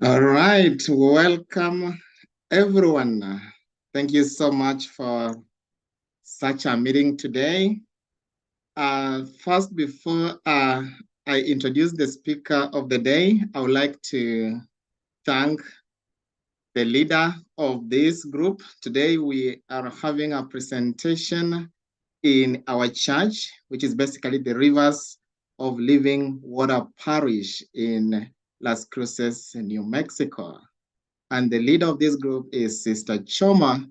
All right, welcome everyone. Thank you so much for such a meeting today. First, before I introduce the speaker of the day, I would like to thank the leader of this group. Today, we are having a presentation in our church, which is basically the Rivers of Living Water Parish in Las Cruces, New Mexico. And the leader of this group is Sister Choma.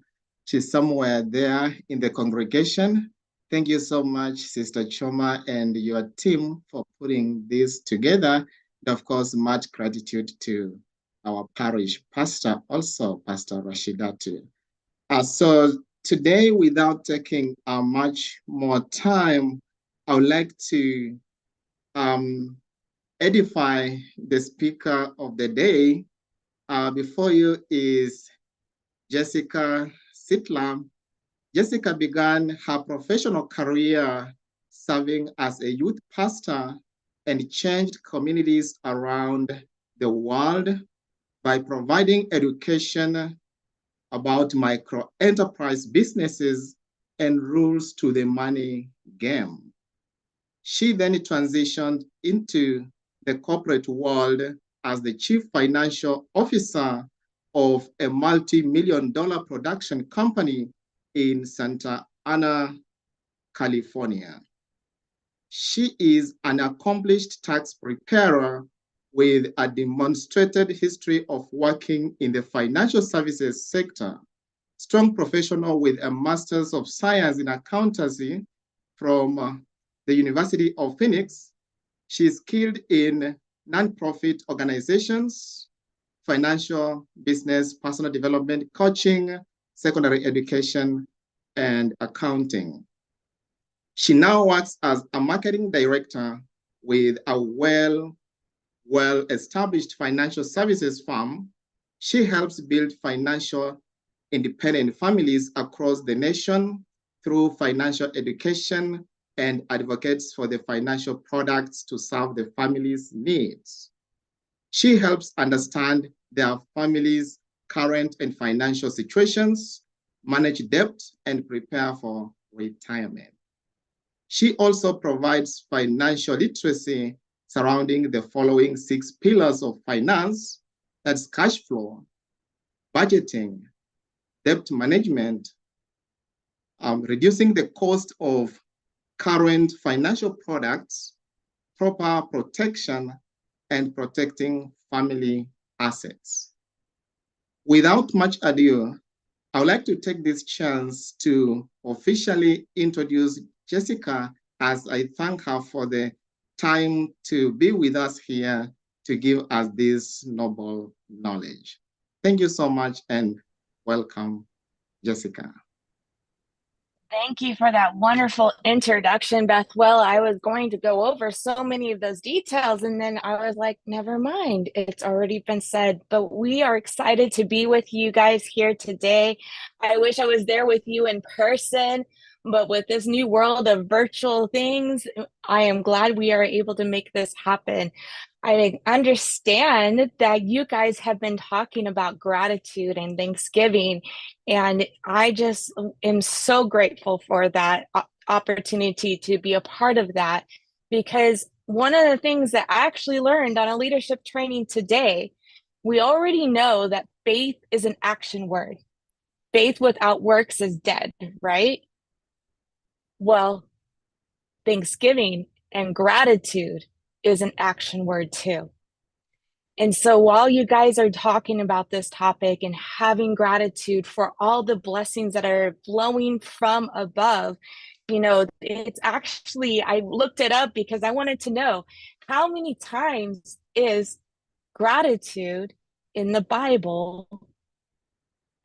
She's somewhere there in the congregation. Thank you so much, Sister Choma, and your team for putting this together. And of course, much gratitude to our parish pastor, also Pastor Rashidatu. So today, without taking much more time, I would like to edify the speaker of the day. Before you is Jessica Sitlam. Jessica began her professional career serving as a youth pastor and changed communities around the world by providing education about micro-enterprise businesses and rules to the money game. She then transitioned into the corporate world as the chief financial officer of a multi-million-dollar production company in Santa Ana, California. She is an accomplished tax preparer with a demonstrated history of working in the financial services sector, strong professional with a Master's of Science in Accountancy from the University of Phoenix. She is skilled in nonprofit organizations, financial, business, personal development, coaching, secondary education, and accounting. She now works as a marketing director with a well-established financial services firm. She helps build financial independent families across the nation through financial education and advocates for the financial products to serve the family's needs. She helps understand their family's current and financial situations, manage debt, and prepare for retirement. She also provides financial literacy surrounding the following 6 pillars of finance: that's cash flow, budgeting, debt management, reducing the cost of current financial products, proper protection, and protecting family assets. Without much ado, I would like to take this chance to officially introduce Jessica, as I thank her for the time to be with us here to give us this noble knowledge. Thank you so much and welcome, Jessica. Thank you for that wonderful introduction, Beth. Well, I was going to go over so many of those details, and then I was like, never mind, it's already been said. But we are excited to be with you guys here today. I wish I was there with you in person, but with this new world of virtual things, I am glad we are able to make this happen. I understand that you guys have been talking about gratitude and Thanksgiving, and I just am so grateful for that opportunity to be a part of that, because one of the things that I actually learned on a leadership training today, we already know that faith is an action word. Faith without works is dead, right? Well, Thanksgiving and gratitude is an action word too. And so while you guys are talking about this topic and having gratitude for all the blessings that are flowing from above, it's actually, I looked it up because I wanted to know how many times is gratitude in the Bible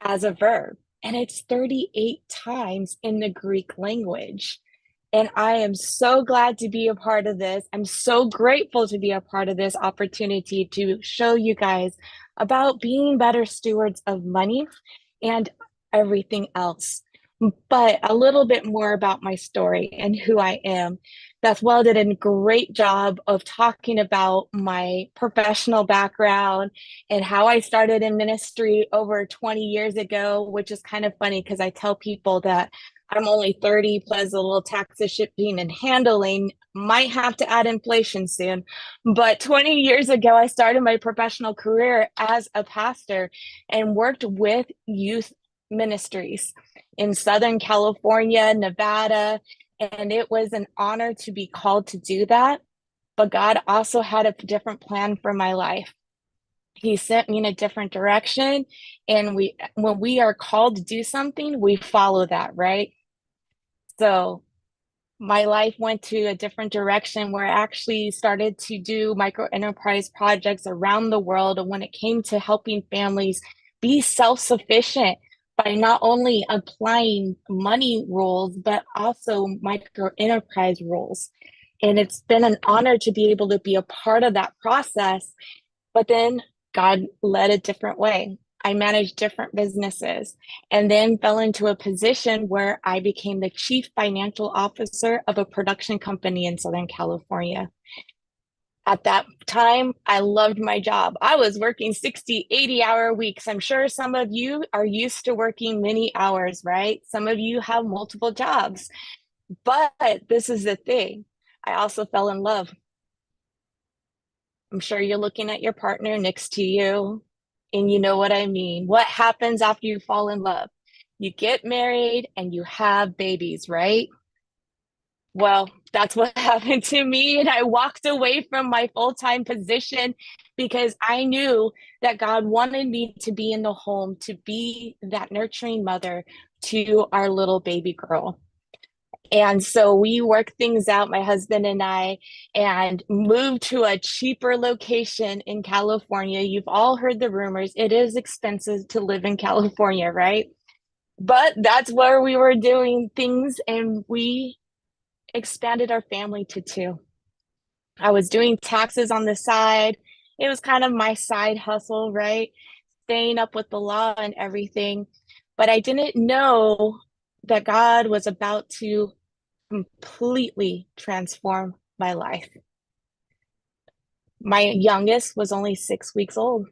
as a verb. And it's 38 times in the Greek language. And I am so glad to be a part of this. I'm so grateful to be a part of this opportunity to show you guys about being better stewards of money and everything else. But a little bit more about my story and who I am. Beth Well did a great job of talking about my professional background and how I started in ministry over 20 years ago, which is kind of funny because I tell people that I'm only 30 plus a little taxes, shipping, and handling. Might have to add inflation soon. But 20 years ago, I started my professional career as a pastor and worked with youth ministries in Southern California, Nevada, and it was an honor to be called to do that. But God also had a different plan for my life. He sent me in a different direction. And when we are called to do something, we follow that, right? So my life went to a different direction where I actually started to do micro enterprise projects around the world. And when it came to helping families be self sufficient by not only applying money rules, but also micro enterprise rules. And it's been an honor to be able to be a part of that process. But then God led a different way. I managed different businesses and then fell into a position where I became the chief financial officer of a production company in Southern California. At that time, I loved my job. I was working 60, 80-hour weeks. I'm sure some of you are used to working many hours, right? Some of you have multiple jobs. But this is the thing. I also fell in love. I'm sure you're looking at your partner next to you, and you know what I mean. What happens after you fall in love? You get married and you have babies, right? Well, that's what happened to me. And I walked away from my full time position because I knew that God wanted me to be in the home, to be that nurturing mother to our little baby girl. And so we worked things out, my husband and I, and moved to a cheaper location in California. You've all heard the rumors. It is expensive to live in California, right? But that's where we were doing things, and we expanded our family to two. I was doing taxes on the side. It was kind of my side hustle, right? Staying up with the law and everything. But I didn't know that God was about to completely transform my life. My youngest was only 6 weeks old,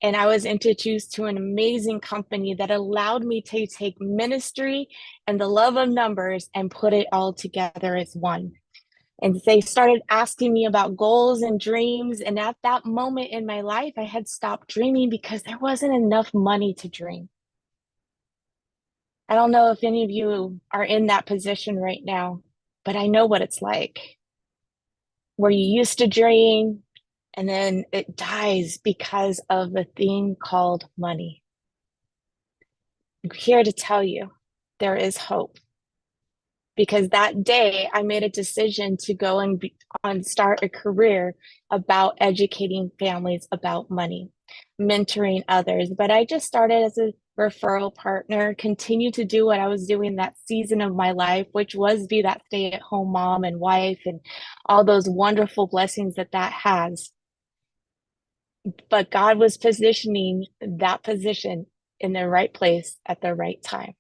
and I was introduced to an amazing company that allowed me to take ministry and the love of numbers and put it all together as one. And they started asking me about goals and dreams. And at that moment in my life, I had stopped dreaming because there wasn't enough money to dream. I don't know if any of you are in that position right now, but I know what it's like where you used to dream and then it dies because of a thing called money. I'm here to tell you there is hope because that day I made a decision to go and start a career about educating families about money, mentoring others. But I just started as a referral partner, continue to do what I was doing that season of my life, which was be that stay-at-home mom and wife and all those wonderful blessings that that has. But God was positioning that position in the right place at the right time.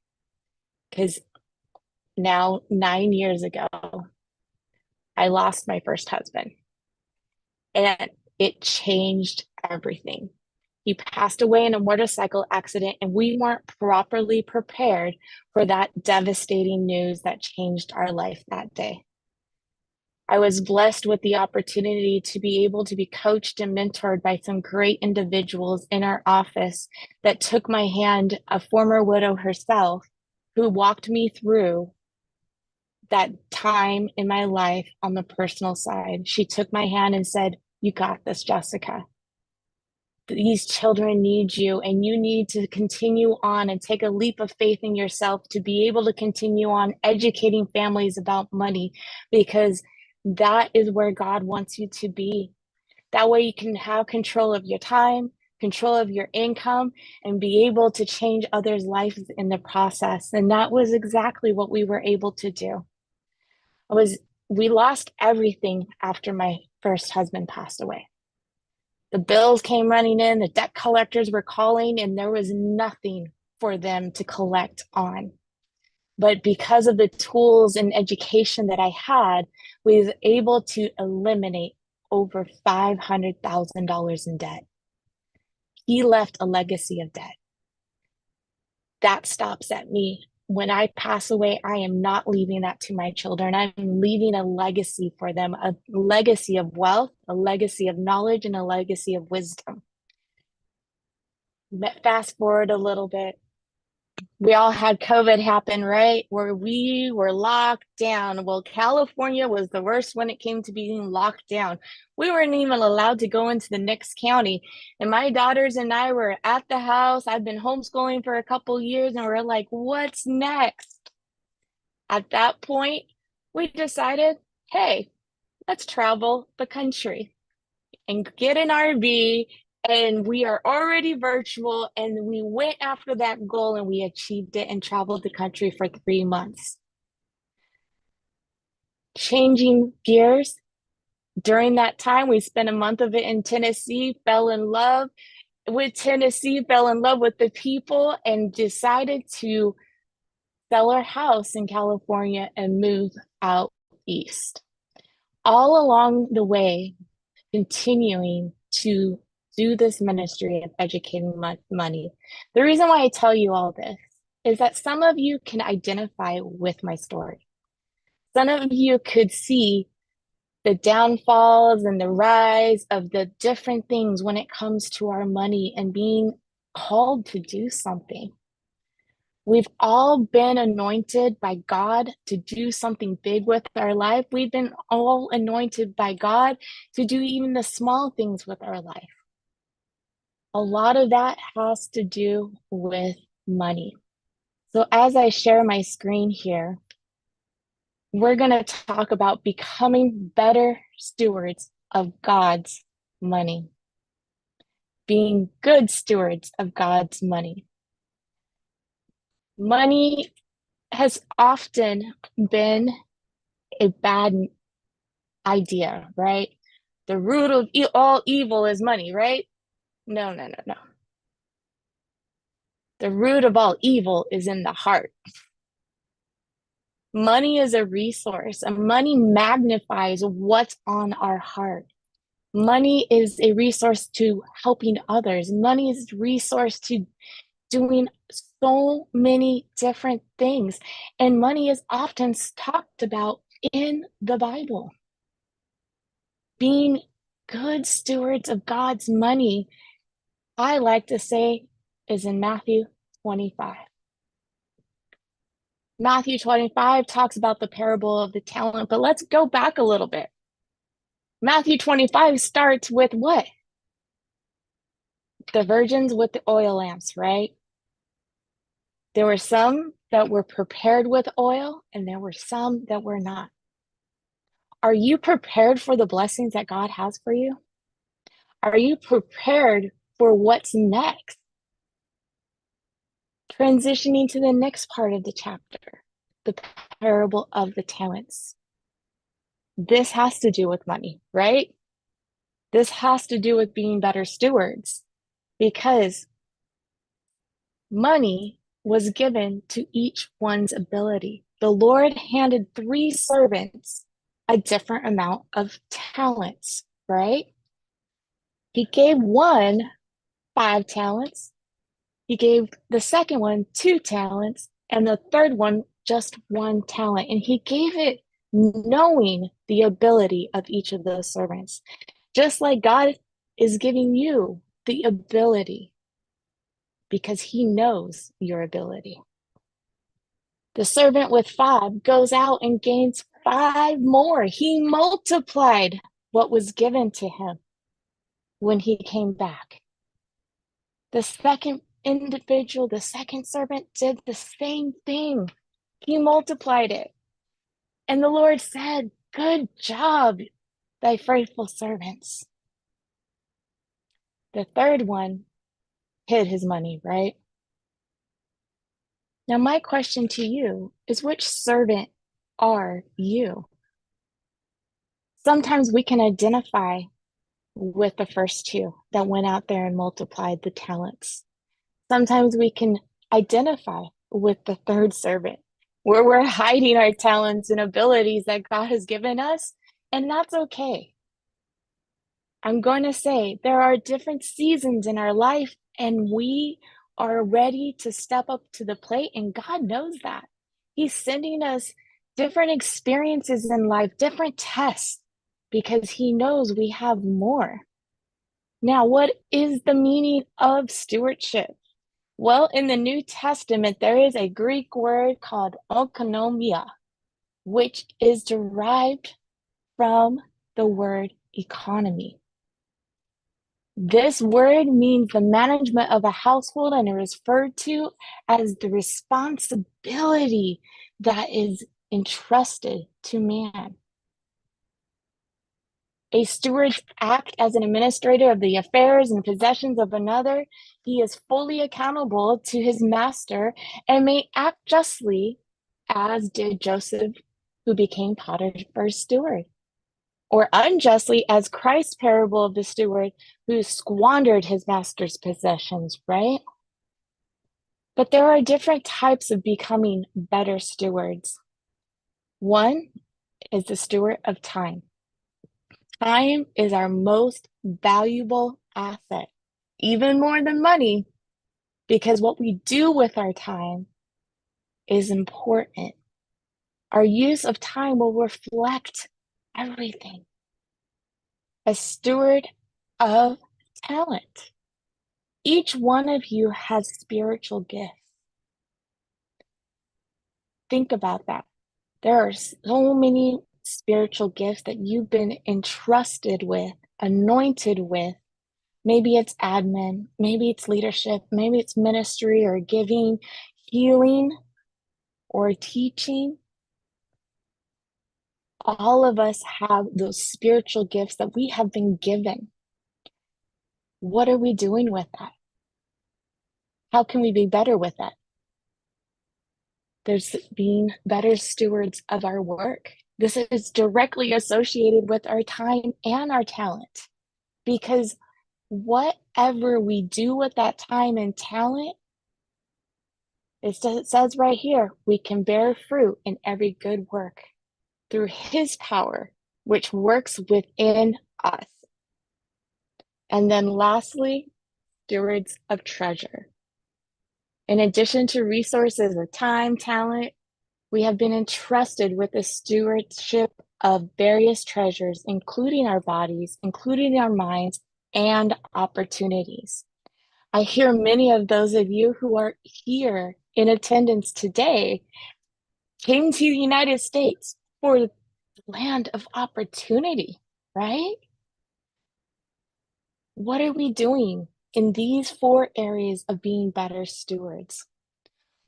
Because now, 9 years ago, I lost my first husband, and it changed everything. He passed away in a motorcycle accident, and we weren't properly prepared for that devastating news that changed our life that day. I was blessed with the opportunity to be able to be coached and mentored by some great individuals in our office that took my hand, a former widow herself, who walked me through that time in my life on the personal side. She took my hand and said, "You got this, Jessica. These children need you, and you need to continue on and take a leap of faith in yourself to be able to continue on educating families about money because that is where God wants you to be. That way you can have control of your time, control of your income, and be able to change others' lives in the process." And that was exactly what we were able to do. We lost everything after my first husband passed away. The bills came running in, the debt collectors were calling, and there was nothing for them to collect on. But because of the tools and education that I had, we was able to eliminate over $500,000 in debt. He left a legacy of debt. That stops at me. When I pass away, I am not leaving that to my children. I'm leaving a legacy for them, a legacy of wealth, a legacy of knowledge, and a legacy of wisdom. Fast forward a little bit. We all had COVID happen, right? Where we were locked down. Well, California was the worst when it came to being locked down. We weren't even allowed to go into the next county. And my daughters and I were at the house. I've been homeschooling for a couple years, and we're like, what's next? At that point, we decided, hey, let's travel the country and get an RV, and we are already virtual, and we went after that goal and we achieved it and traveled the country for 3 months. Changing gears, during that time we spent a month of it in Tennessee, fell in love with Tennessee, fell in love with the people, and decided to sell our house in California and move out east. All along the way, continuing to do this ministry of educating money. The reason why I tell you all this is that some of you can identify with my story. Some of you could see the downfalls and the rise of the different things when it comes to our money and being called to do something. We've all been anointed by God to do something big with our life. We've been all anointed by God to do even the small things with our life. A lot of that has to do with money. So as I share my screen here, we're going to talk about becoming better stewards of God's money, being good stewards of God's money. Money has often been a bad idea, right? The root of all evil is money, right? No. The root of all evil is in the heart. Money is a resource, and money magnifies what's on our heart. Money is a resource to helping others. Money is a resource to doing so many different things. And money is often talked about in the Bible. Being good stewards of God's money, I like to say, is in Matthew 25. Matthew 25 talks about the parable of the talent, but let's go back a little bit. Matthew 25 starts with what? The virgins with the oil lamps, right? There were some that were prepared with oil, and there were some that were not. Are you prepared for the blessings that God has for you? Are you prepared for what's next? Transitioning to the next part of the chapter, the parable of the talents. This has to do with money, right? This has to do with being better stewards, because money was given to each one's ability. The Lord handed 3 servants a different amount of talents, right? He gave one 5 talents. He gave the second one 2 talents, and the third one just 1 talent. And he gave it knowing the ability of each of those servants. Just like God is giving you the ability, because he knows your ability. The servant with 5 goes out and gains 5 more. He multiplied what was given to him when he came back. The second individual, the second servant, did the same thing. He multiplied it. And the Lord said, "Good job, thy faithful servants." The third one hid his money, right? Now, my question to you is, which servant are you? Sometimes we can identify with the first 2 that went out there and multiplied the talents. Sometimes we can identify with the third servant where we're hiding our talents and abilities that God has given us, and that's okay. I'm going to say there are different seasons in our life, and we are ready to step up to the plate, and God knows that. He's sending us different experiences in life, different tests, because He knows we have more. Now, what is the meaning of stewardship? Well, in the New Testament, there is a Greek word called oikonomia, which is derived from the word economy. This word means the management of a household and is referred to as the responsibility that is entrusted to man. A steward acts as an administrator of the affairs and possessions of another. He is fully accountable to his master and may act justly, as did Joseph, who became Potiphar's steward, or unjustly, as Christ's parable of the steward who squandered his master's possessions, right? But there are different types of becoming better stewards. One is the steward of time. Time is our most valuable asset, even more than money, because what we do with our time is important. Our use of time will reflect everything. A steward of talent. Each one of you has spiritual gifts. Think about that. There are so many spiritual gifts that you've been entrusted with, anointed with. Maybe it's admin, maybe it's leadership, maybe it's ministry or giving, healing, or teaching. All of us have those spiritual gifts that we have been given. What are we doing with that? How can we be better with that? There's being better stewards of our work. This is directly associated with our time and our talent, because whatever we do with that time and talent, it says right here, we can bear fruit in every good work through His power, which works within us. And then lastly, stewards of treasure. In addition to resources of time, talent, we have been entrusted with the stewardship of various treasures, including our bodies, including our minds, and opportunities. I hear many of those of you who are here in attendance today came to the United States for the land of opportunity, right? What are we doing in these 4 areas of being better stewards?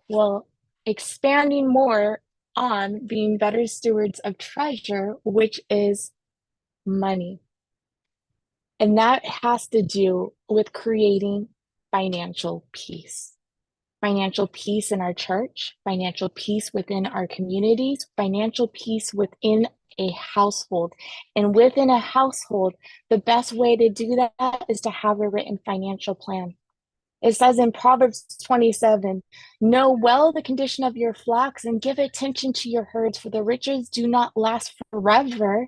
Well, expanding more on being better stewards of treasure, which is money. And that has to do with creating financial peace. Financial peace in our church, financial peace within our communities, financial peace within a household. And within a household, the best way to do that is to have a written financial plan. It says in Proverbs 27, know well the condition of your flocks and give attention to your herds, for the riches do not last forever.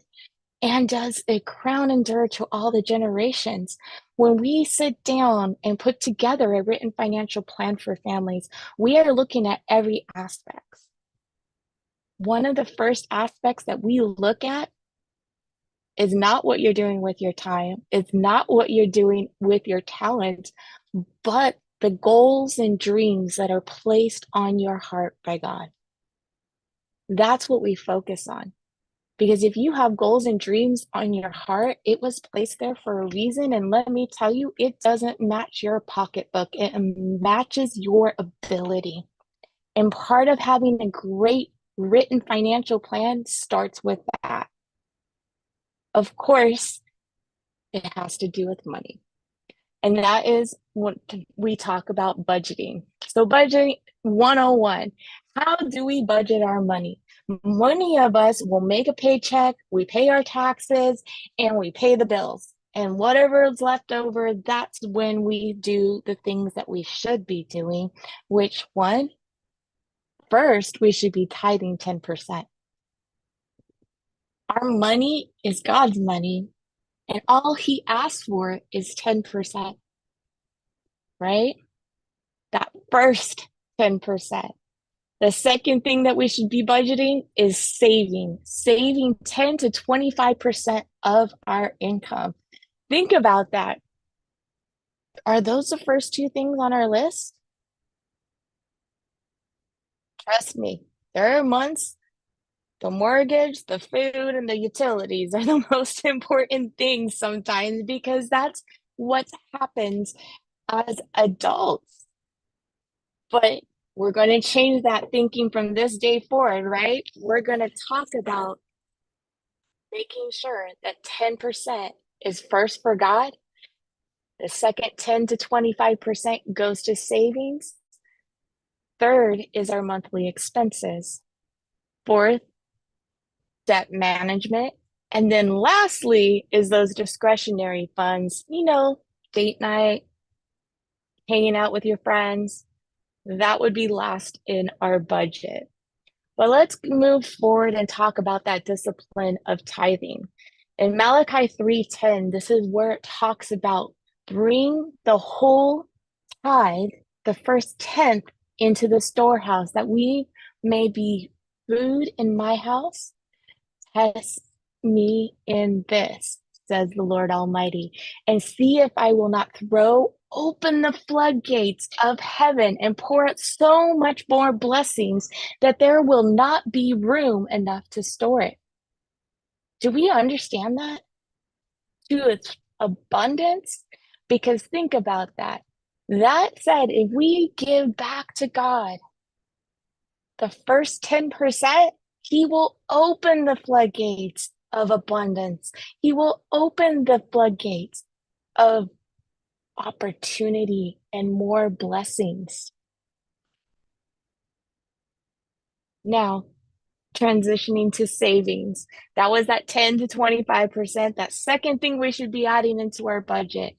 And does a crown endure to all the generations? When we sit down and put together a written financial plan for families, we are looking at every aspect. One of the first aspects that we look at is not what you're doing with your time. It's not what you're doing with your talent, but the goals and dreams that are placed on your heart by God. That's what we focus on. Because if you have goals and dreams on your heart, it was placed there for a reason. And let me tell you, it doesn't match your pocketbook. It matches your ability. And part of having a great written financial plan starts with that. Of course, it has to do with money. And that is what we talk about budgeting. So budgeting 101, how do we budget our money? Many of us will make a paycheck, we pay our taxes, and we pay the bills. And whatever is left over, that's when we do the things that we should be doing, which one? First, we should be tithing 10%. Our money is God's money, and all he asks for is 10%, right? That first 10%. The second thing that we should be budgeting is saving 10 to 25% of our income. Think about that. Are those the first two things on our list? Trust me, there are months, the mortgage, the food, and the utilities are the most important things sometimes because that's what happens as adults. But we're going to change that thinking from this day forward, right? We're going to talk about making sure that 10% is first for God. The second 10 to 25% goes to savings. Third is our monthly expenses. Fourth, debt management. And then lastly is those discretionary funds, date night, hanging out with your friends. That would be last in our budget. But let's move forward and talk about that discipline of tithing. In Malachi 3:10, this is where it talks about bring the whole tithe, the first tenth, into the storehouse, that we may be food in my house. Test me in this, says the Lord Almighty, and see if I will not throw open the floodgates of heaven and pour out so much more blessings that there will not be room enough to store it. Do we understand that? To its abundance? Because think about that. That said, if we give back to God the first 10%, he will open the floodgates of abundance. He will open the floodgates of opportunity and more blessings. Now, transitioning to savings. That was that 10 to 25%. That second thing we should be adding into our budget.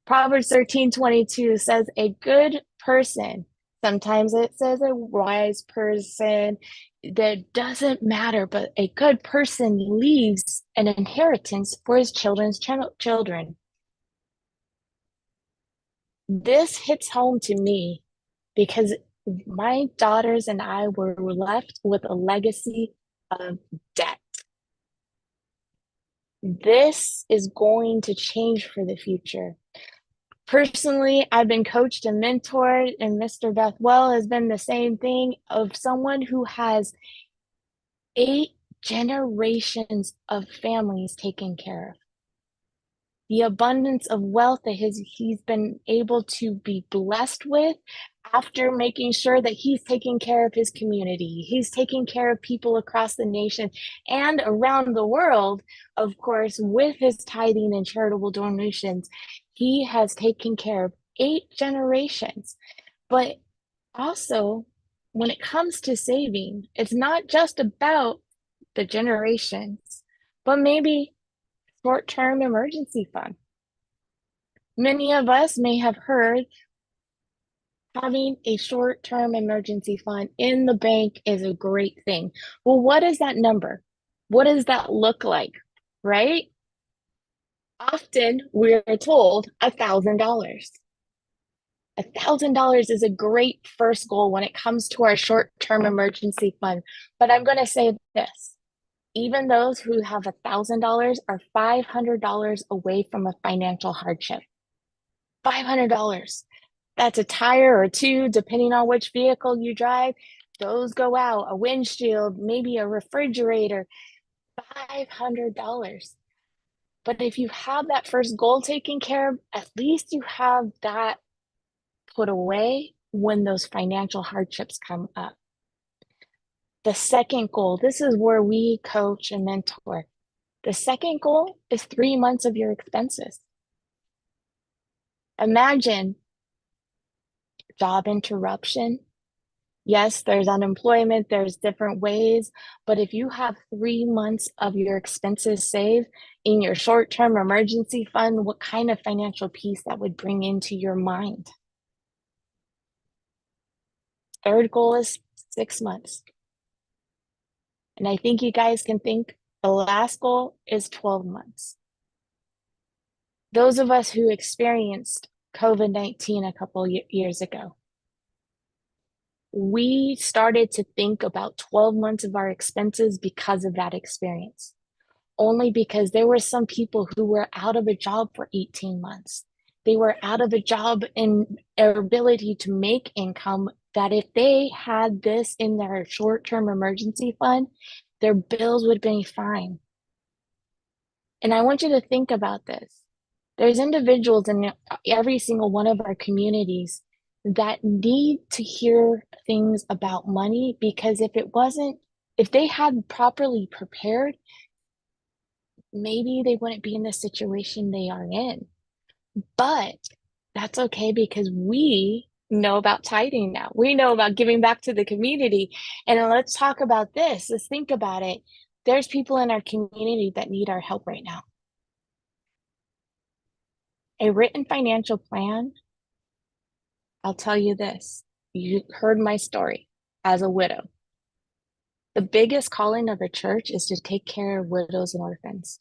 Proverbs 13:22 says, a good person, sometimes it says a wise person, that doesn't matter, but a good person leaves an inheritance for his children's children. This hits home to me because my daughters and I were left with a legacy of debt. This is going to change for the future. Personally, I've been coached and mentored, and Mr. Bethwell has been the same thing, of someone who has 8 generations of families taken care of. The abundance of wealth that he's been able to be blessed with after making sure that he's taking care of his community. He's taking care of people across the nation and around the world, of course, with his tithing and charitable donations. He has taken care of 8 generations. But also, when it comes to saving, it's not just about the generations, but maybe short-term emergency fund. Many of us may have heard having a short-term emergency fund in the bank is a great thing. Well, what is that number? What does that look like, right? Often we're told $1,000. $1,000 is a great first goal when it comes to our short-term emergency fund. But I'm going to say this. Even those who have $1,000 are $500 away from a financial hardship. $500. That's a tire or two, depending on which vehicle you drive. Those go out, a windshield, maybe a refrigerator, $500. But if you have that first goal taken care of, at least you have that put away when those financial hardships come up. The second goal, this is where we coach and mentor. The second goal is 3 months of your expenses. Imagine job interruption. Yes, there's unemployment, there's different ways, but if you have 3 months of your expenses saved in your short-term emergency fund, what kind of financial peace that would bring into your mind? Third goal is 6 months. And I think you guys can think the last goal is 12 months. Those of us who experienced COVID-19 a couple years ago, we started to think about 12 months of our expenses because of that experience. Only because there were some people who were out of a job for 18 months. They were out of a job in their ability to make income, that if they had this in their short-term emergency fund, their bills would be fine. And I want you to think about this. There's individuals in every single one of our communities that need to hear things about money, because if they had properly prepared, maybe they wouldn't be in the situation they are in. But that's okay, because we know about tithing now. We know about giving back to the community. And let's talk about this. Let's think about it. There's people in our community that need our help right now. A written financial plan, I'll tell you this. You heard my story as a widow. The biggest calling of a church is to take care of widows and orphans.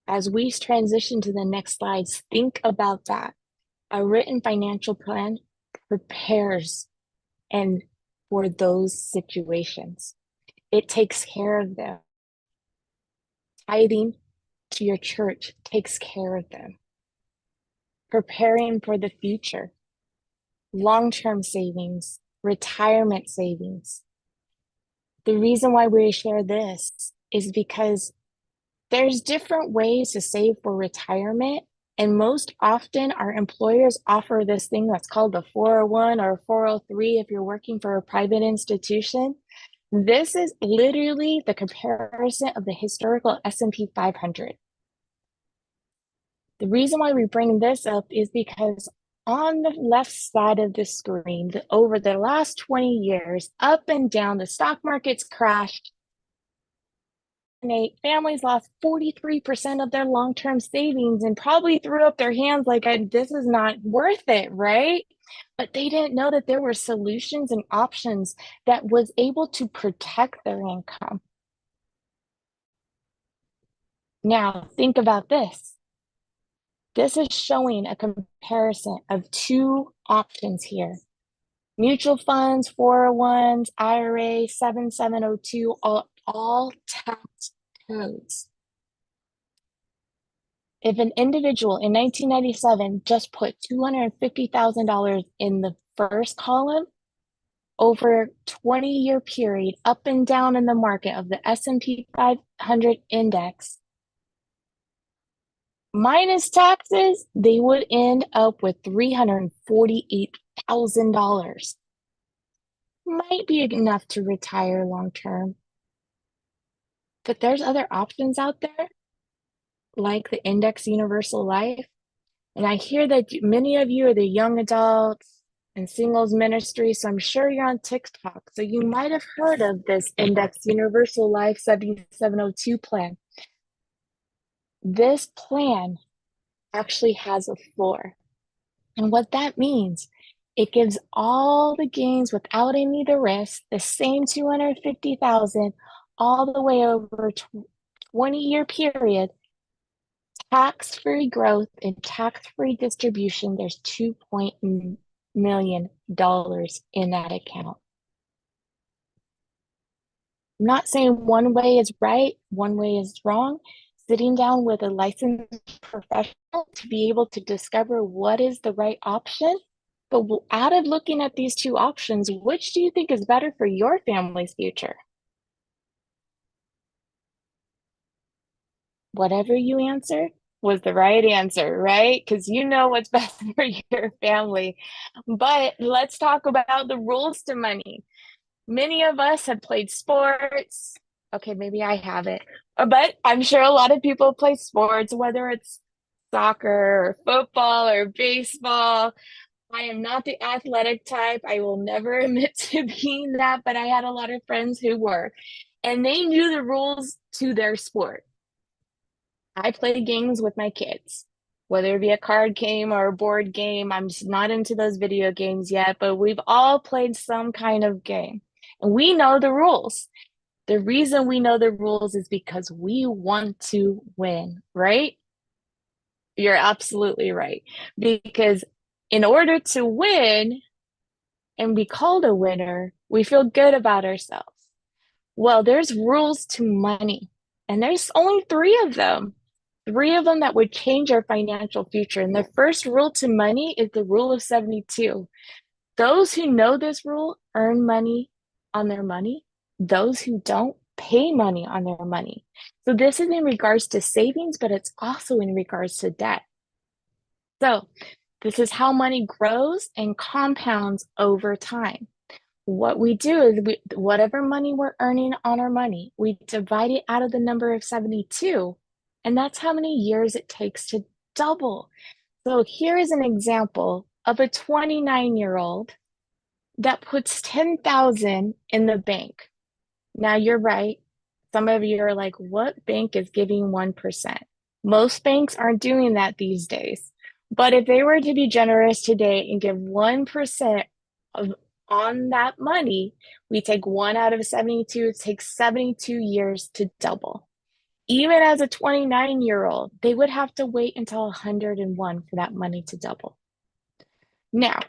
As we transition to the next slides, think about that. A written financial plan prepares and for those situations. It takes care of them. Tithing to your church takes care of them. Preparing for the future, long-term savings, retirement savings. The reason why we share this is because there's different ways to save for retirement. And most often our employers offer this thing that's called a 401 or 403 if you're working for a private institution. This is literally the comparison of the historical S&P 500. The reason why we bring this up is because on the left side of the screen, over the last 20 years, up and down, the stock market's crashed. Families lost 43% of their long-term savings and probably threw up their hands like, this is not worth it, right? But they didn't know that there were solutions and options that was able to protect their income. Now, think about this. This is showing a comparison of two options here. Mutual funds, 401s, IRA, 7702, all tax codes. If an individual in 1997 just put $250,000 in the first column, over a 20-year period, up and down in the market of the S&P 500 index, minus taxes, they would end up with $348,000. Might be enough to retire long term. But there's other options out there, like the Index Universal Life. And I hear that many of you are the young adults and singles ministry, so I'm sure you're on TikTok. So you might have heard of this Index Universal Life 7702 plan. This plan actually has a floor. And what that means, it gives all the gains without any of the risk, the same 250,000 all the way over a 20-year period, tax-free growth and tax-free distribution. There's $2 million in that account. I'm not saying one way is right, one way is wrong. Sitting down with a licensed professional to be able to discover what is the right option. But out of looking at these two options, which do you think is better for your family's future? Whatever you answer was the right answer, right? Because you know what's best for your family. But let's talk about the rules to money. Many of us have played sports. Okay, maybe I haven't, but I'm sure a lot of people play sports, whether it's soccer or football or baseball. I am not the athletic type. I will never admit to being that, but I had a lot of friends who were, and they knew the rules to their sport. I play games with my kids. whether it be a card game or a board game. I'm just not into those video games yet, but we've all played some kind of game and we know the rules. The reason we know the rules is because we want to win, right? You're absolutely right. Because in order to win and be called a winner, we feel good about ourselves. Well, there's rules to money, and there's only three of them that would change our financial future. And the first rule to money is the rule of 72. Those who know this rule earn money on their money. Those who don't pay money on their money. So this is in regards to savings, but it's also in regards to debt. So this is how money grows and compounds over time. What we do is whatever money we're earning on our money, we divide it out of the number of 72, and that's how many years it takes to double. So here is an example of a 29-year-old that puts 10,000 in the bank. Now you're right. Some of you are like, what bank is giving 1%? Most banks aren't doing that these days. But if they were to be generous today and give 1% of on that money, we take 1 out of 72, it takes 72 years to double. Even as a 29-year-old, they would have to wait until 101 for that money to double. Now,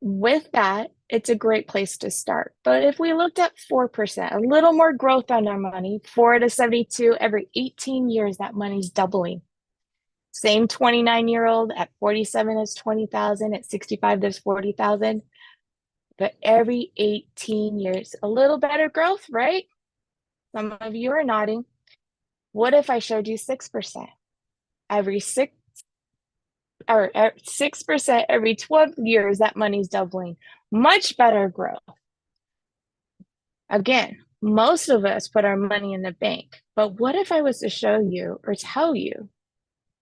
with that, it's a great place to start. But if we looked at 4%, a little more growth on our money, 4 to 72, every 18 years, that money's doubling. Same 29-year-old at 47 is 20,000, at 65 there's 40,000. But every 18 years, a little better growth, right? Some of you are nodding. What if I showed you 6%? Every 6% every 12 years, that money's doubling. Much better growth. Again, most of us put our money in the bank, but what if I was to show you or tell you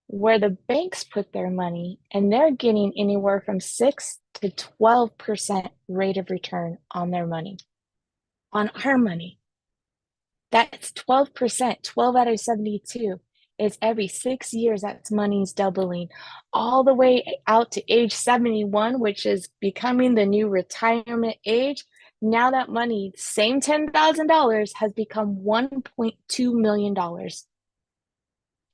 where the banks put their money and they're getting anywhere from 6 to 12% rate of return on their money, on our money? That's 12%, 12 out of 72 is every 6 years, that's money's doubling all the way out to age 71, which is becoming the new retirement age. Now that money, same $10,000, has become $1.2 million.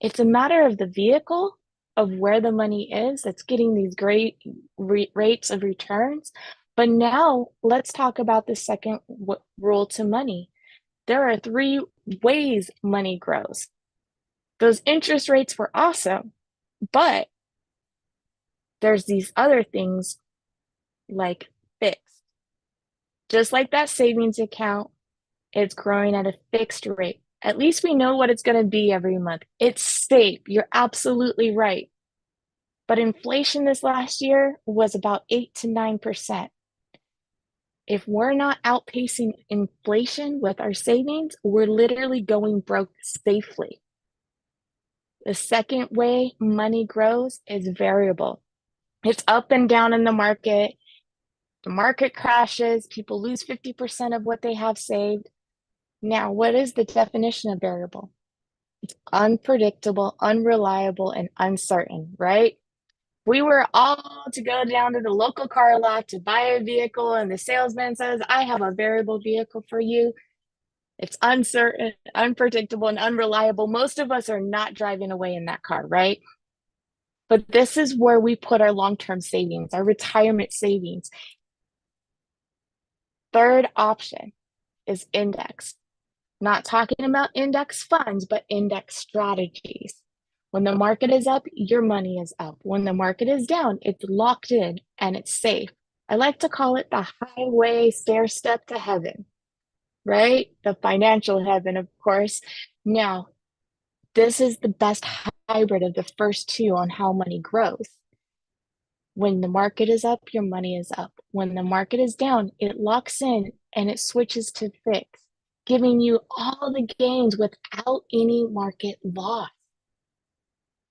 It's a matter of the vehicle of where the money is that's getting these great rates of returns. But now let's talk about the second rule to money. There are 3 ways money grows. Those interest rates were awesome, but there's these other things like fixed. Just like that savings account, it's growing at a fixed rate. At least we know what it's going to be every month. It's safe. You're absolutely right. But inflation this last year was about 8 to 9%. If we're not outpacing inflation with our savings, we're literally going broke safely. The second way money grows is variable. It's up and down in the market. The market crashes, people lose 50% of what they have saved. Now, what is the definition of variable? It's unpredictable, unreliable, and uncertain, right? We were all to go down to the local car lot to buy a vehicle, and the salesman says, I have a variable vehicle for you. It's uncertain, unpredictable, and unreliable. Most of us are not driving away in that car, right? But this is where we put our long-term savings, our retirement savings. Third option is index. Not talking about index funds, but index strategies. When the market is up, your money is up. When the market is down, it's locked in and it's safe. I like to call it the highway stair step to heaven, right? The financial heaven, of course. Now, this is the best hybrid of the first two on how money grows. When the market is up, your money is up. When the market is down, it locks in and it switches to fixed, giving you all the gains without any market loss.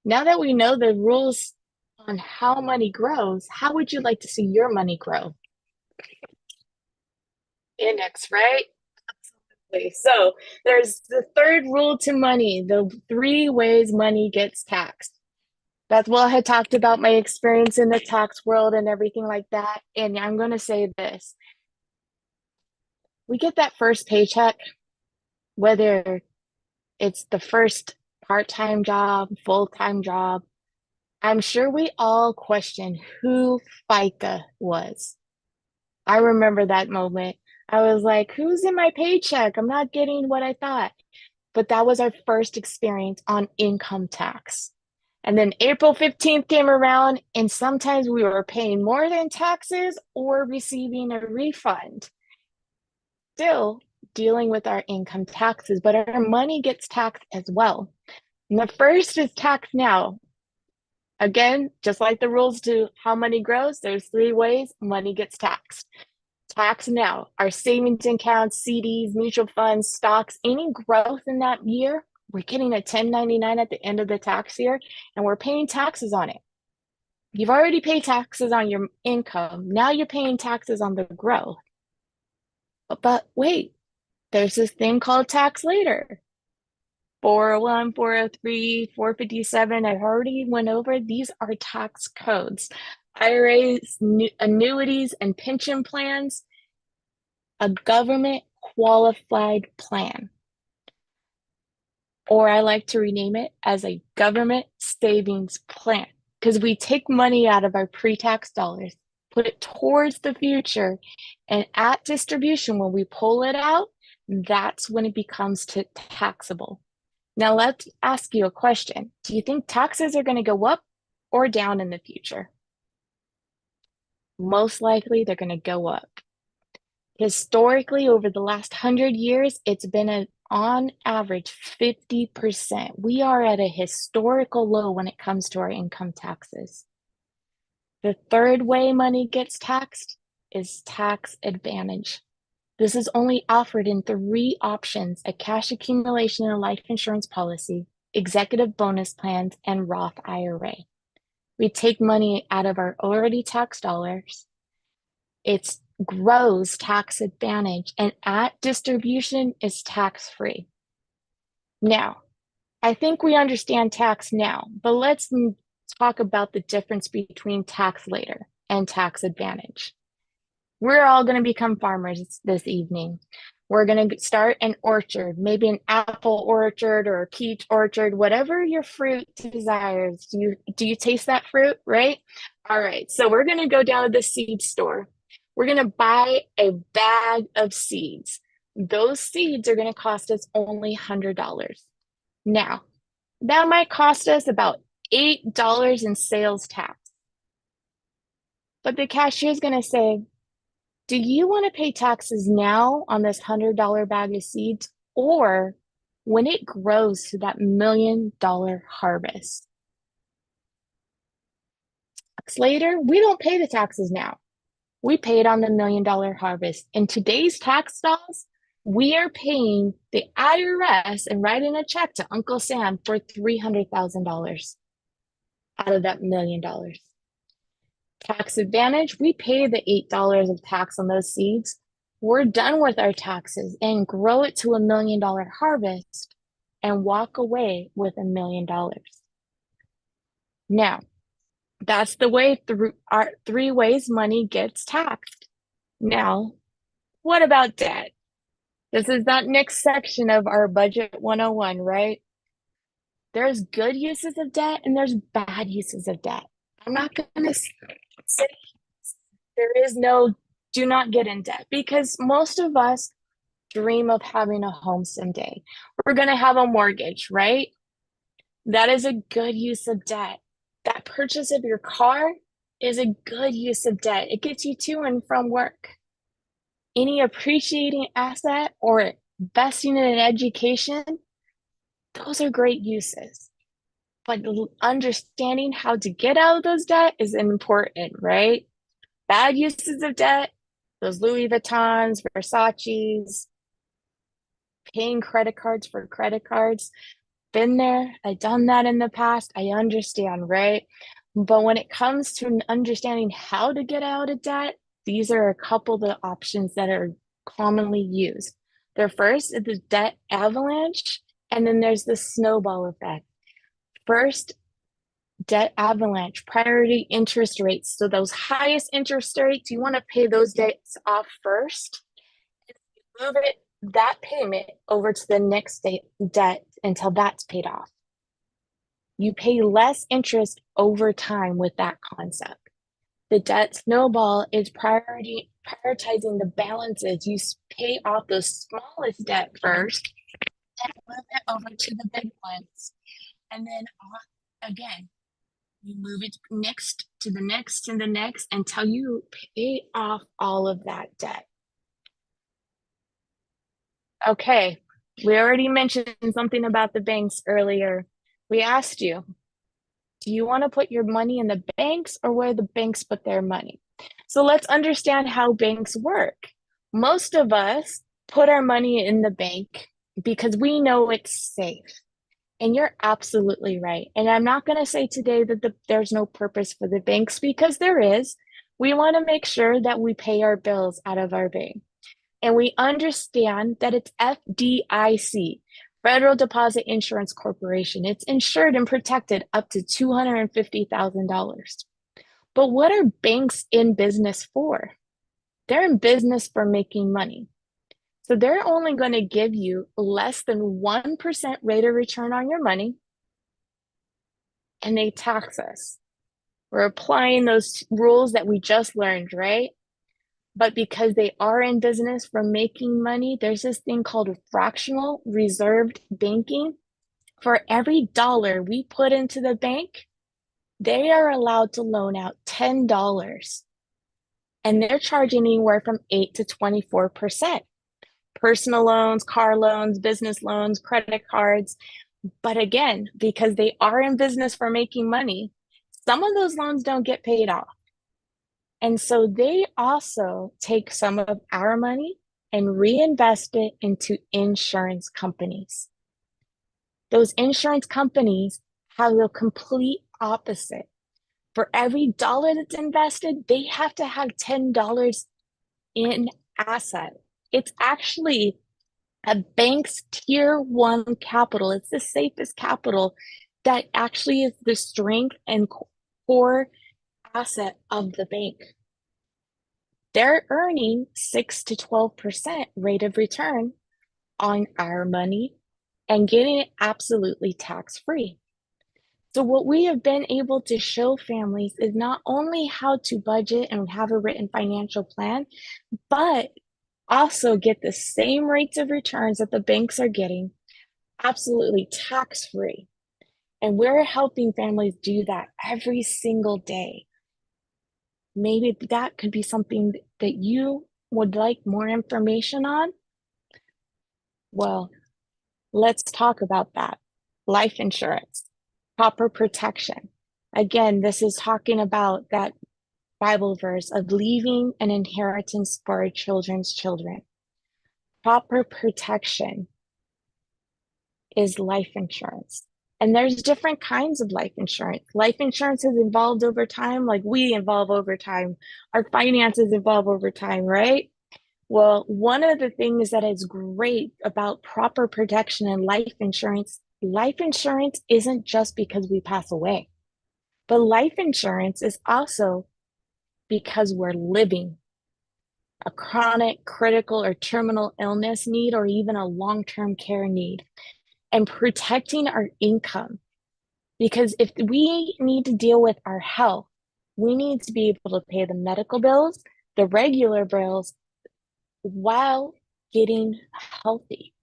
Now that we know the rules on how money grows, how would you like to see your money grow? Index, right? Absolutely. So there's the third rule to money, the 3 ways money gets taxed. Bethwell had talked about my experience in the tax world and everything like that. And I'm going to say this. We get that first paycheck, whether it's the first part-time job, full-time job. I'm sure we all question who FICA was. I remember that moment. I was like, who's in my paycheck? I'm not getting what I thought. But that was our first experience on income tax. And then April 15th came around, and sometimes we were paying more than taxes or receiving a refund. Still dealing with our income taxes, but our money gets taxed as well. And the first is tax now. Again, just like the rules do how money grows, there's 3 ways money gets taxed. Tax now, our savings accounts, CDs, mutual funds, stocks, any growth in that year, we're getting a 1099 at the end of the tax year, and we're paying taxes on it. You've already paid taxes on your income. Now you're paying taxes on the growth. But wait, there's this thing called tax later. 401, 403, 457, I've already went over. These are tax codes. IRAs, annuities, and pension plans, a government qualified plan. Or I like to rename it as a government savings plan, because we take money out of our pre-tax dollars, put it towards the future, and at distribution, when we pull it out, that's when it becomes taxable. Now let's ask you a question. Do you think taxes are going to go up or down in the future? Most likely they're going to go up. Historically, over the last 100 years, it's been on average 50%. We are at a historical low when it comes to our income taxes. The third way money gets taxed is tax advantage. This is only offered in 3 options: a cash accumulation and a life insurance policy, executive bonus plans, and Roth IRA. We take money out of our already taxed dollars. It's grows tax advantage, and at distribution is tax-free. Now, I think we understand tax now, but let's talk about the difference between tax later and tax advantage. We're all going to become farmers this evening. We're going to start an orchard, maybe an apple orchard or a peach orchard, whatever your fruit desires. Do you taste that fruit, right? All right, so we're going to go down to the seed store. We're going to buy a bag of seeds. Those seeds are going to cost us only $100. Now, that might cost us about $8 in sales tax. But the cashier is going to say, do you want to pay taxes now on this $100 bag of seeds, or when it grows to that $1 million harvest? Later, we don't pay the taxes now. We pay it on the $1 million harvest. In today's tax laws, we are paying the IRS and writing a check to Uncle Sam for $300,000 out of that $1 million. Tax advantage, we pay the $8 of tax on those seeds. We're done with our taxes and grow it to $1 million harvest and walk away with $1 million. Now, that's the way through our 3 ways money gets taxed. Now, what about debt? This is that next section of our budget 101, right? There's good uses of debt and there's bad uses of debt. I'm not going to say there is no do not get in debt, because most of us dream of having a home someday. We're going to have a mortgage, right? That is a good use of debt. That purchase of your car is a good use of debt. It gets you to and from work. Any appreciating asset or investing in an education, those are great uses. But understanding how to get out of those debt is important, right? Bad uses of debt, those Louis Vuittons, Versace's, paying credit cards for credit cards. Been there, I've done that in the past. I understand, right? But when it comes to understanding how to get out of debt, these are a couple of the options that are commonly used. The first is the debt avalanche, and then there's the snowball effect. First, debt avalanche, priority interest rates. So those highest interest rates, you want to pay those debts off first, move that payment over to the next debt until that's paid off. You pay less interest over time with that concept. The debt snowball is prioritizing the balances. You pay off the smallest debt first and move it over to the big ones. And then again, you move it next to the next and the next until you pay off all of that debt. Okay, we already mentioned something about the banks earlier. We asked you, do you want to put your money in the banks or where the banks put their money? So let's understand how banks work. Most of us put our money in the bank because we know it's safe. And you're absolutely right. And I'm not going to say today that there's no purpose for the banks, because there is. We want to make sure that we pay our bills out of our bank. And we understand that it's FDIC, Federal Deposit Insurance Corporation. It's insured and protected up to $250,000. But what are banks in business for? They're in business for making money. So they're only going to give you less than 1% rate of return on your money, and they tax us. We're applying those rules that we just learned, right? But because they are in business for making money, there's this thing called fractional reserved banking. For every dollar we put into the bank, they are allowed to loan out $10. And they're charging anywhere from 8 to 24%. Personal loans, car loans, business loans, credit cards. But again, because they are in business for making money, some of those loans don't get paid off. And so they also take some of our money and reinvest it into insurance companies. Those insurance companies have the complete opposite. For every dollar that's invested, they have to have $10 in asset. It's actually a bank's tier one capital. It's the safest capital that actually is the strength and core asset of the bank. They're earning 6 to 12% rate of return on our money and getting it absolutely tax-free. So what we have been able to show families is not only how to budget and have a written financial plan, but also get the same rates of returns that the banks are getting, absolutely tax-free. And we're helping families do that every single day. Maybe that could be something that you would like more information on. Well, let's talk about that. Life insurance, proper protection. Again, this is talking about that Bible verse of leaving an inheritance for our children's children. Proper protection is life insurance. And there's different kinds of life insurance. Life insurance has evolved over time, like we evolve over time. Our finances evolve over time, right? Well, one of the things that is great about proper protection and life insurance isn't just because we pass away, but life insurance is also because we're living a chronic, critical, or terminal illness need, or even a long-term care need, and protecting our income. Because if we need to deal with our health, we need to be able to pay the medical bills, the regular bills, while getting healthy.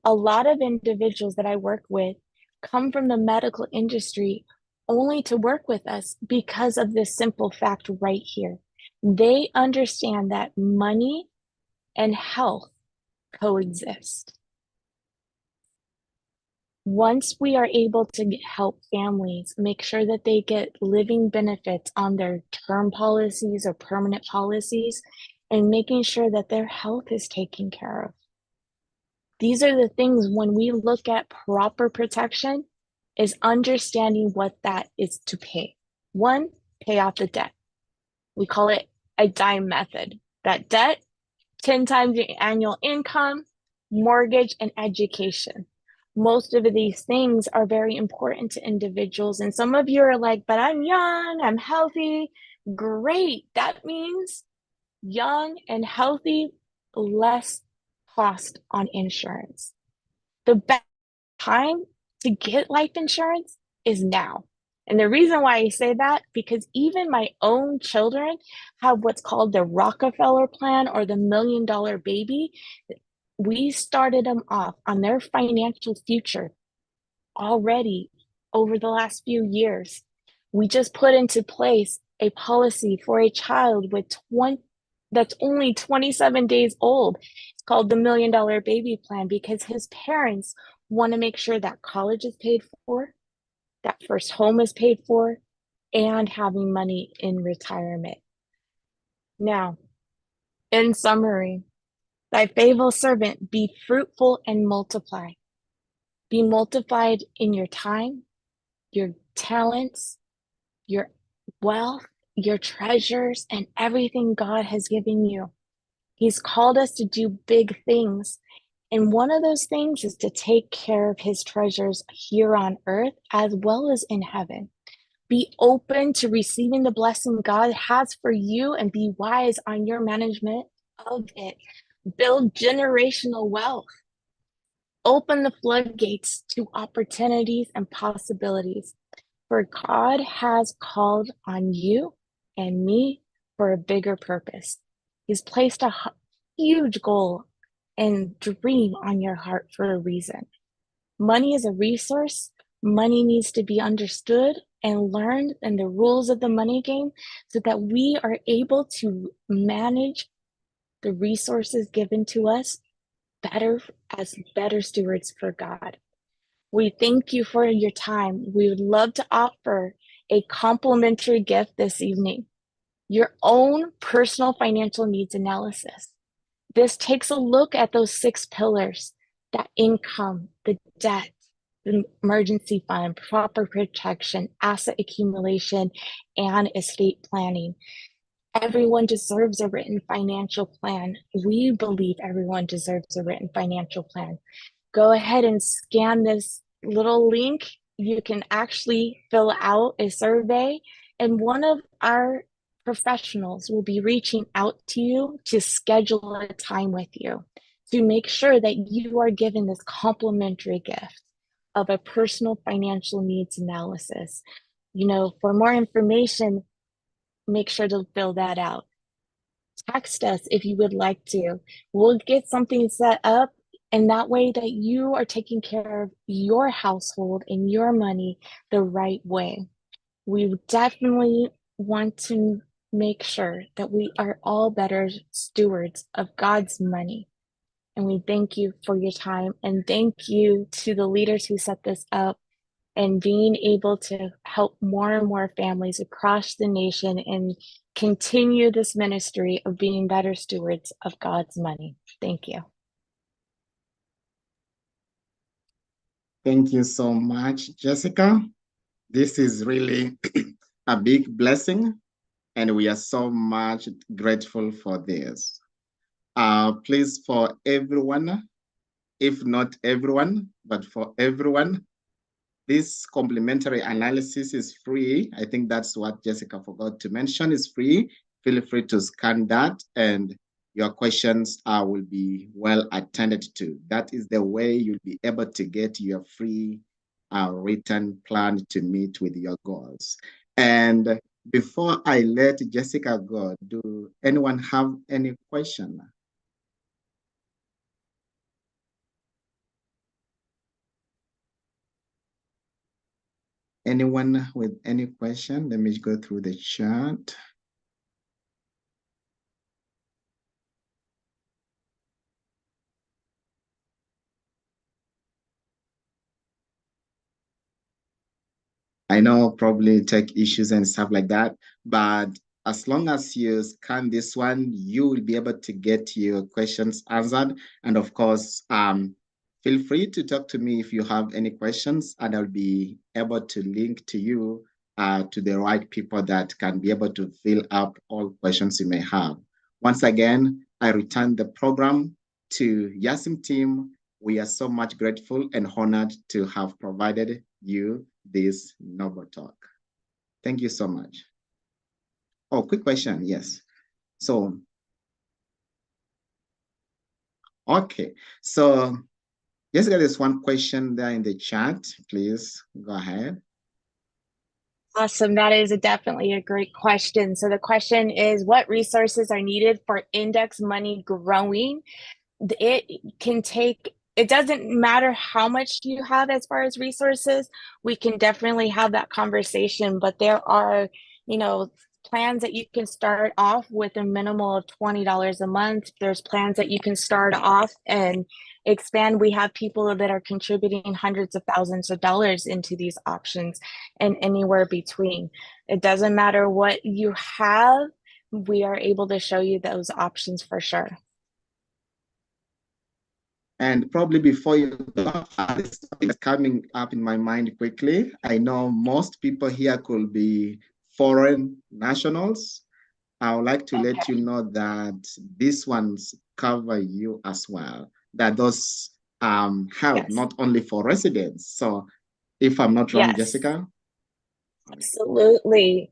A lot of individuals that I work with come from the medical industry only to work with us because of this simple fact right here. They understand that money and health coexist. Once we are able to help families make sure that they get living benefits on their term policies or permanent policies, and making sure that their health is taken care of. These are the things when we look at proper protection, is understanding what that is to pay. One, pay off the debt. We call it a dime method. That debt, 10 times your annual income, mortgage, and education. Most of these things are very important to individuals. And some of you are like, but I'm young, I'm healthy. Great. That means young and healthy, less cost on insurance. The best time to get life insurance is now. And the reason why I say that, because even my own children have what's called the Rockefeller plan or the $1 million baby. We started them off on their financial future already over the last few years. We just put into place a policy for a child with 20 that's only 27 days old. It's called the $1 million baby plan because his parents want to make sure that college is paid for, that first home is paid for, and having money in retirement. Now, in summary, thy faithful servant, be fruitful and multiply. Be multiplied in your time, your talents, your wealth, your treasures, and everything God has given you. He's called us to do big things. And one of those things is to take care of his treasures here on earth as well as in heaven. Be open to receiving the blessing God has for you and be wise on your management of it. Build generational wealth. Open the floodgates to opportunities and possibilities. For God has called on you and me for a bigger purpose. He's placed a huge goal and dream on your heart for a reason. Money is a resource. Money needs to be understood and learned and the rules of the money game so that we are able to manage the resources given to us better as better stewards for God. We thank you for your time. We would love to offer a complimentary gift this evening, your own personal financial needs analysis. This takes a look at those 6 pillars, that income, the debt, the emergency fund, proper protection, asset accumulation, and estate planning. Everyone deserves a written financial plan. We believe everyone deserves a written financial plan. Go ahead and scan this little link. You can actually fill out a survey, and one of our professionals will be reaching out to you to schedule a time with you to make sure that you are given this complimentary gift of a personal financial needs analysis. For more information, make sure to fill that out. Text us if you would like to. We'll get something set up, and that way that you are taking care of your household and your money the right way. We definitely want to make sure that we are all better stewards of God's money. And we thank you for your time, and thank you to the leaders who set this up and being able to help more and more families across the nation and continue this ministry of being better stewards of God's money. Thank you. Thank you so much, Jessica. This is really a big blessing, and we are so much grateful for this. Please, for everyone, if not everyone, but for everyone, this complimentary analysis is free. I think that's what Jessica forgot to mention, is free. Feel free to scan that, and your questions will be well attended to. That is the way you'll be able to get your free written plan to meet with your goals. And before I let Jessica go, do anyone have any question? Anyone with any question? Let me go through the chat. I know probably tech issues and stuff like that, but as long as you scan this one, you will be able to get your questions answered. And of course, feel free to talk to me if you have any questions, and I'll be able to link to you to the right people that can be able to fill up all questions you may have. Once again, I return the program to YASM team we are so much grateful and honored to have provided you this noble talk. Thank you so much. Oh, quick question. Yes. So, okay. So, Jessica, there's one question there in the chat. Please go ahead. Awesome. That is definitely a great question. So the question is, what resources are needed for index money growing? It can take, it doesn't matter how much you have as far as resources, we can definitely have that conversation, but there are, plans that you can start off with a minimal of $20 a month. There's plans that you can start off and expand. We have people that are contributing hundreds of thousands of dollars into these options and anywhere between. It doesn't matter what you have, we are able to show you those options for sure. And probably before you go, this is coming up in my mind quickly. I know most people here could be foreign nationals. I would like to let you know that these ones cover you as well, that those help Yes. not only for residents. So if I'm not wrong, Yes. Jessica? Absolutely.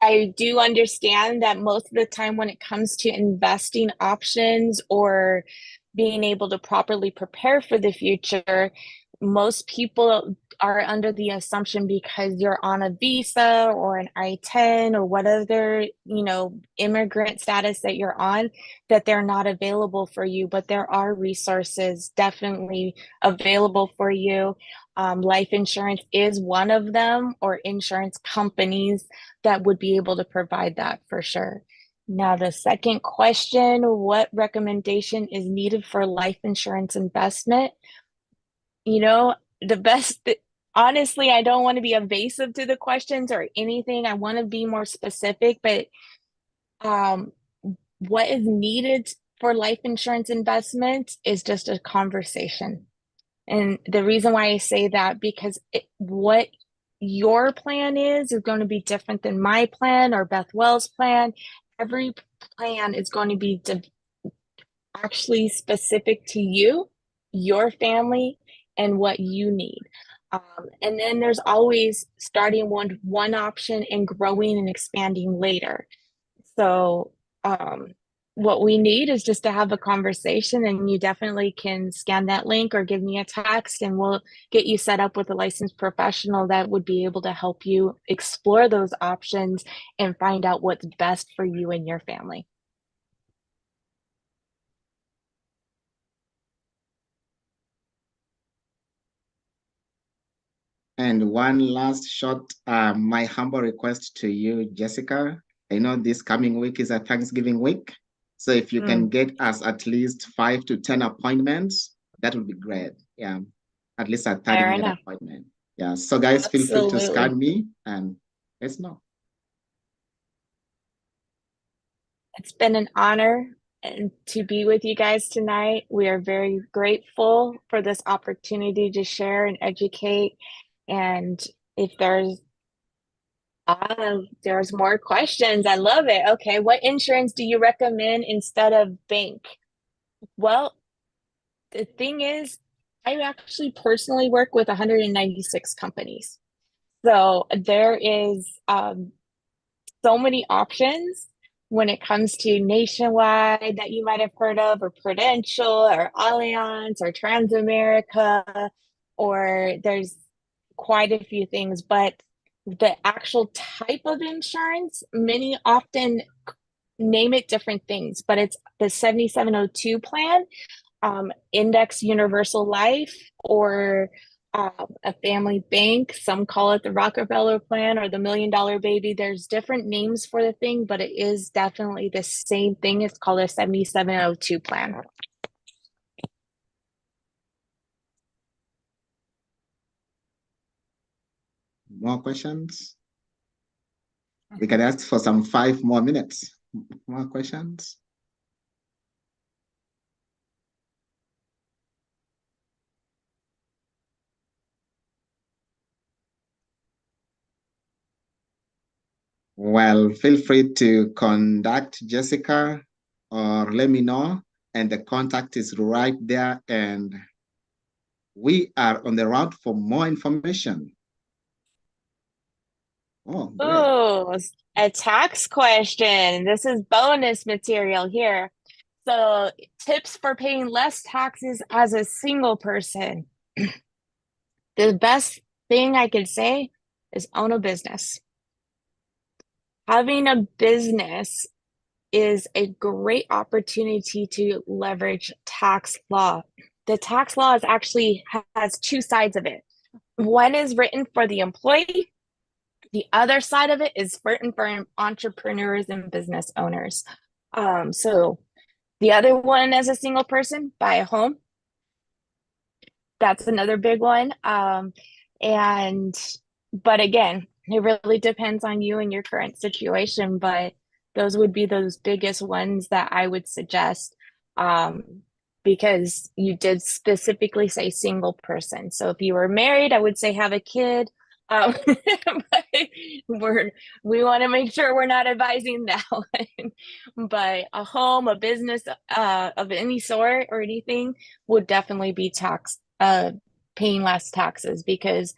I do understand that most of the time when it comes to investing options or being able to properly prepare for the future, most people are under the assumption because you're on a visa or an I-10 or whatever, immigrant status that you're on, that they're not available for you, but there are resources definitely available for you. Life insurance is one of them, or insurance companies that would be able to provide that for sure. Now, the second question, what recommendation is needed for life insurance investment? The best, honestly, I don't want to be evasive to the questions or anything. I want to be more specific, but what is needed for life insurance investment is just a conversation. And the reason why I say that, because what your plan is going to be different than my plan or Beth Wells' plan. Every plan is going to be actually specific to you, your family, and what you need. And then there's always starting one option and growing and expanding later. So what we need is just to have a conversation, and you definitely can scan that link or give me a text, and we'll get you set up with a licensed professional that would be able to help you explore those options and find out what's best for you and your family. And one last short, my humble request to you, Jessica. I know this coming week is a Thanksgiving week. So if you can get us at least 5 to 10 appointments, that would be great. Yeah, at least a 30-minute appointment. Yeah, so guys, feel free to scan me and let's know. It's been an honor to be with you guys tonight. We are very grateful for this opportunity to share and educate. And if there's more questions, I love it. Okay, what insurance do you recommend instead of bank? Well, the thing is, I actually personally work with 196 companies. So there is so many options when it comes to Nationwide that you might have heard of, or Prudential, or Allianz, or Transamerica, or there's quite a few things. But the actual type of insurance, many often name it different things, but it's the 7702 plan, index universal life, or a family bank. Some call it the Rockefeller plan or the $1 Million Baby. There's different names for the thing, but it is definitely the same thing. It's called a 7702 plan. More questions? We can ask for some 5 more minutes. More questions? Well, feel free to contact Jessica or let me know. and the contact is right there. And we are on the route for more information. Oh, great. Oh, a tax question. This is bonus material here. So, tips for paying less taxes as a single person. The best thing I could say is own a business. Having a business is a great opportunity to leverage tax law. The tax law is actually has two sides of it. One is written for the employee. The other side of it is written for entrepreneurs and business owners. So the other one, as a single person, buy a home. That's another big one. And but again, it really depends on you and your current situation. But those would be those biggest ones that I would suggest. Because you did specifically say single person. So if you were married, I would say have a kid. But we want to make sure we're not advising that one. But a home, a business of any sort or anything would definitely be paying less taxes, because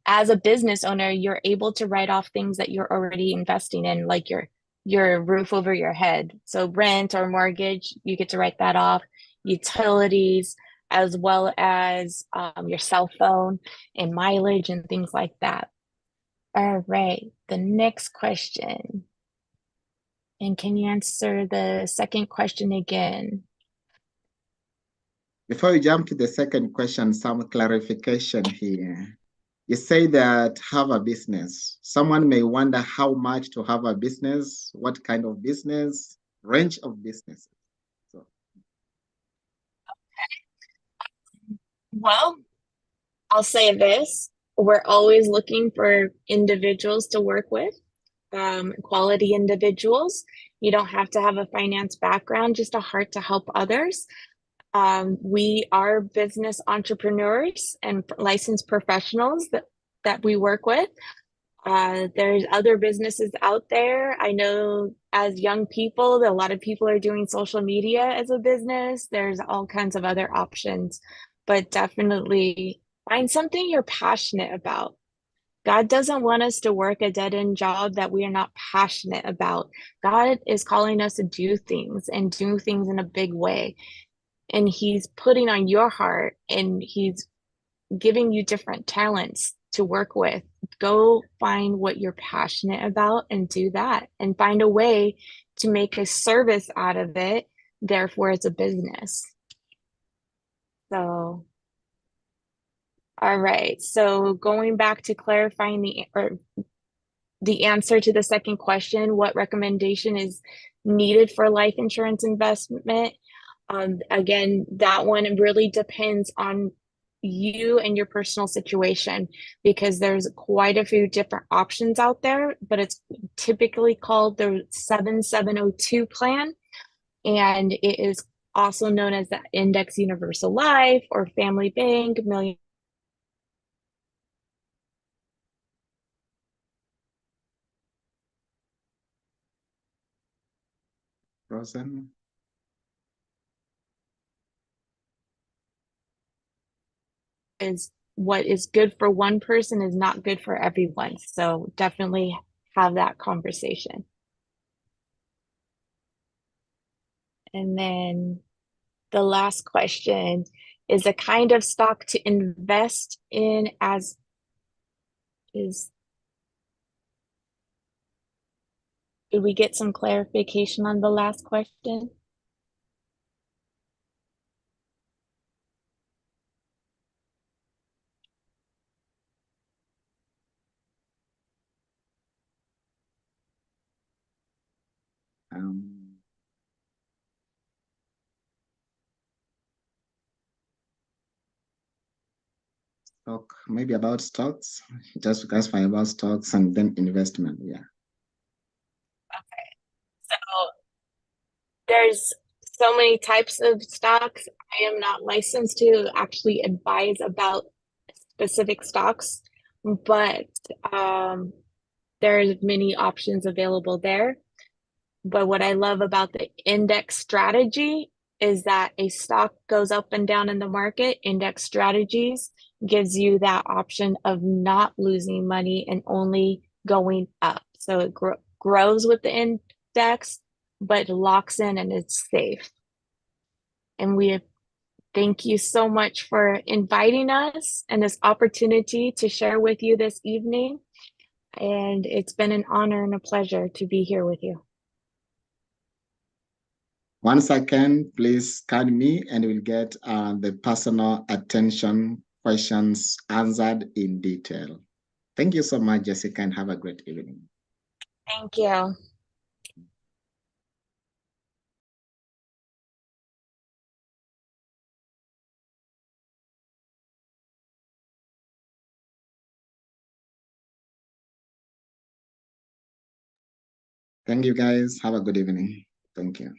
as a business owner, you're able to write off things that you're already investing in, like your roof over your head. So rent or mortgage, you get to write that off. Utilities, as well as your cell phone and mileage and things like that. All right, the next question. And can you answer the second question again? Before we jump to the second question, some clarification here. You say that have a business. Someone may wonder how much to have a business, what kind of business, range of businesses. So, Well, I'll say this. We're always looking for individuals to work with, quality individuals. You don't have to have a finance background, just a heart to help others. We are business entrepreneurs and licensed professionals that we work with. There's other businesses out there. I know as young people, a lot of people are doing social media as a business. There's all kinds of other options, but definitely find something you're passionate about. God doesn't want us to work a dead end job that we are not passionate about. God is calling us to do things and do things in a big way. And He's putting on your heart, and He's giving you different talents to work with. Go find what you're passionate about and do that, and find a way to make a service out of it. Therefore, it's a business. So, all right. So going back to clarifying the answer to the second question, what recommendation is needed for life insurance investment? Again, that one really depends on you and your personal situation, because there's quite a few different options out there, but it's typically called the 7702 plan. And it is also known as the Index Universal Life or Family Bank Million. Rosen. Is what is good for one person is not good for everyone. So definitely have that conversation. And then the last question is a kind of stock to invest in as is. Did we get some clarification on the last question? Um, Stock, maybe about stocks, just classify about stocks and then investment. Yeah. Okay. So there's so many types of stocks. I am not licensed to actually advise about specific stocks, but there's many options available there. But what I love about the index strategy is that a stock goes up and down in the market. Index strategies gives you that option of not losing money and only going up. So it grows with the index, but locks in and it's safe. And we thank you so much for inviting us and this opportunity to share with you this evening. And it's been an honor and a pleasure to be here with you. Once again, please scan me and we'll get the personal attention questions answered in detail. Thank you so much, Jessica, and have a great evening. Thank you. Thank you, guys. Have a good evening. Thank you.